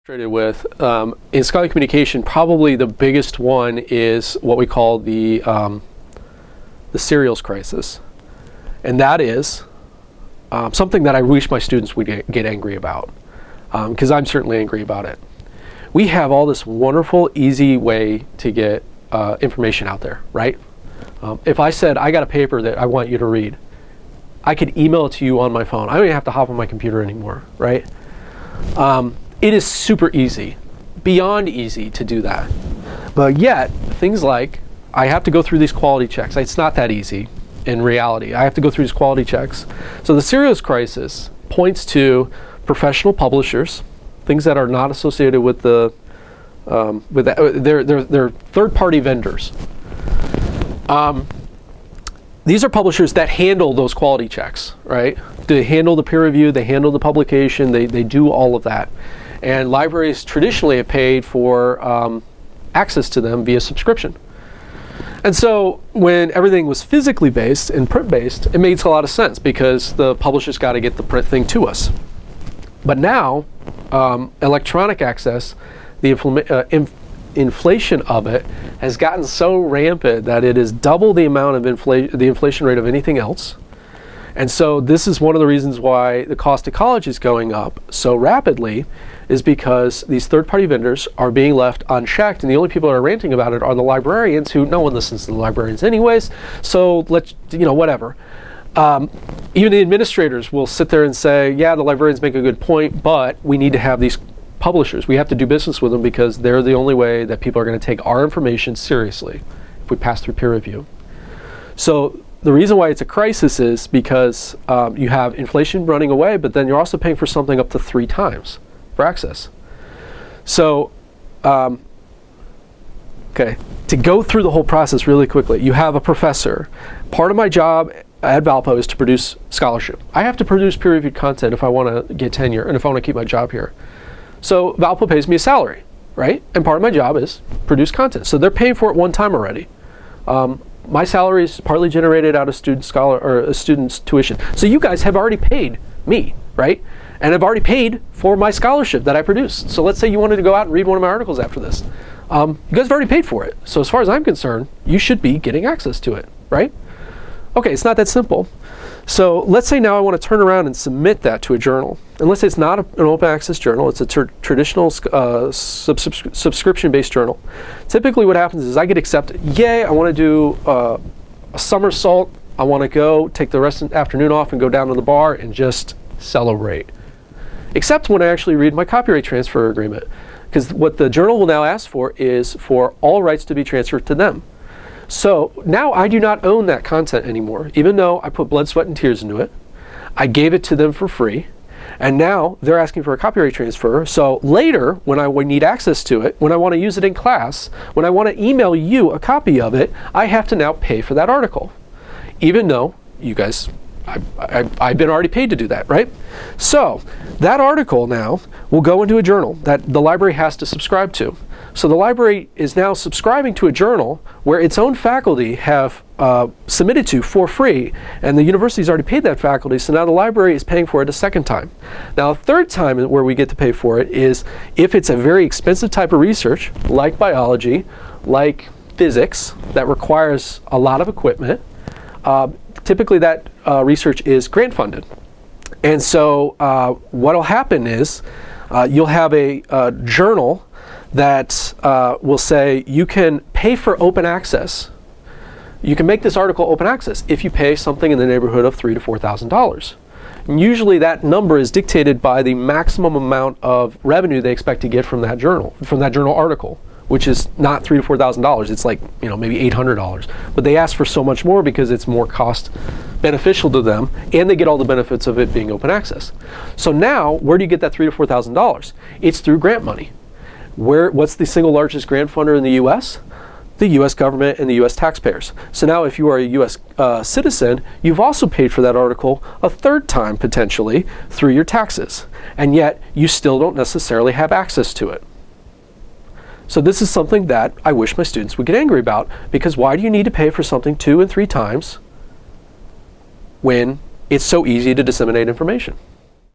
With in scholarly communication, probably the biggest one is what we call the serials crisis, and that is something that I wish my students would get angry about, because I'm certainly angry about it. We have all this wonderful, easy way to get information out there, right? If I said I got a paper that I want you to read, I could email it to you on my phone. I don't even have to hop on my computer anymore, right? It is super easy, beyond easy to do that. But yet, things like, I have to go through these quality checks. It's not that easy in reality. I have to go through these quality checks. So the serials crisis points to professional publishers, things that are not associated with the, they're third-party vendors. These are publishers that handle those quality checks, right? They handle the peer review, they handle the publication, they do all of that. And libraries traditionally have paid for access to them via subscription. And so when everything was physically based and print-based, it makes a lot of sense because the publishers got to get the print thing to us. But now, electronic access, the inflation of it has gotten so rampant that it is double the amount of the inflation rate of anything else. And so this is one of the reasons why the cost of college is going up so rapidly, is because these third-party vendors are being left unchecked, and the only people that are ranting about it are the librarians, who no one listens to the librarians anyways, so let's, whatever. Even the administrators will sit there and say, yeah, the librarians make a good point, but we need to have these publishers. We have to do business with them because they're the only way that people are going to take our information seriously if we pass through peer review. So the reason why it's a crisis is because you have inflation running away, but then you're also paying for something up to 3 times for access. So, okay, to go through the whole process really quickly, you have a professor. Part of my job at Valpo is to produce scholarship. I have to produce peer-reviewed content if I want to get tenure and if I want to keep my job here. So Valpo pays me a salary, right? And part of my job is produce content. So they're paying for it one time already. My salary is partly generated out of student's tuition. So you guys have already paid me, right? And I've already paid for my scholarship that I produced. So let's say you wanted to go out and read one of my articles after this. You guys have already paid for it. So as far as I'm concerned, you should be getting access to it, right? Okay, it's not that simple. So let's say now I want to turn around and submit that to a journal. And let's say it's not an open access journal, it's a traditional subscription-based journal. Typically what happens is I get accepted. Yay, I want to do a somersault. I want to go take the rest of the afternoon off and go down to the bar and just celebrate. Except when I actually read my copyright transfer agreement. Because what the journal will now ask for is for all rights to be transferred to them. So now I do not own that content anymore, even though I put blood, sweat, and tears into it. I gave it to them for free, and now they're asking for a copyright transfer. So later, when I need access to it, when I want to use it in class, when I want to email you a copy of it, I have to now pay for that article, even though you guys, I've been already paid to do that, right? So that article now will go into a journal that the library has to subscribe to. So the library is now subscribing to a journal where its own faculty have submitted to for free, and the university's already paid that faculty, so now the library is paying for it a second time. Now a third time where we get to pay for it is if it's a very expensive type of research, like biology, like physics, that requires a lot of equipment. Typically that research is grant funded. And so what'll happen is you'll have a journal that will say you can pay for open access. You can make this article open access if you pay something in the neighborhood of $3,000 to $4,000. And usually that number is dictated by the maximum amount of revenue they expect to get from that journal article, which is not $3,000 to $4,000. It's like, maybe $800. But they ask for so much more because it's more cost beneficial to them, and they get all the benefits of it being open access. So now, where do you get that $3,000 to $4,000? It's through grant money. What's the single largest grant funder in the U.S.? The U.S. government and the U.S. taxpayers. So now if you are a U.S. Citizen, you've also paid for that article a third time, potentially, through your taxes. And yet, you still don't necessarily have access to it. So this is something that I wish my students would get angry about, because why do you need to pay for something 2 and 3 times when it's so easy to disseminate information?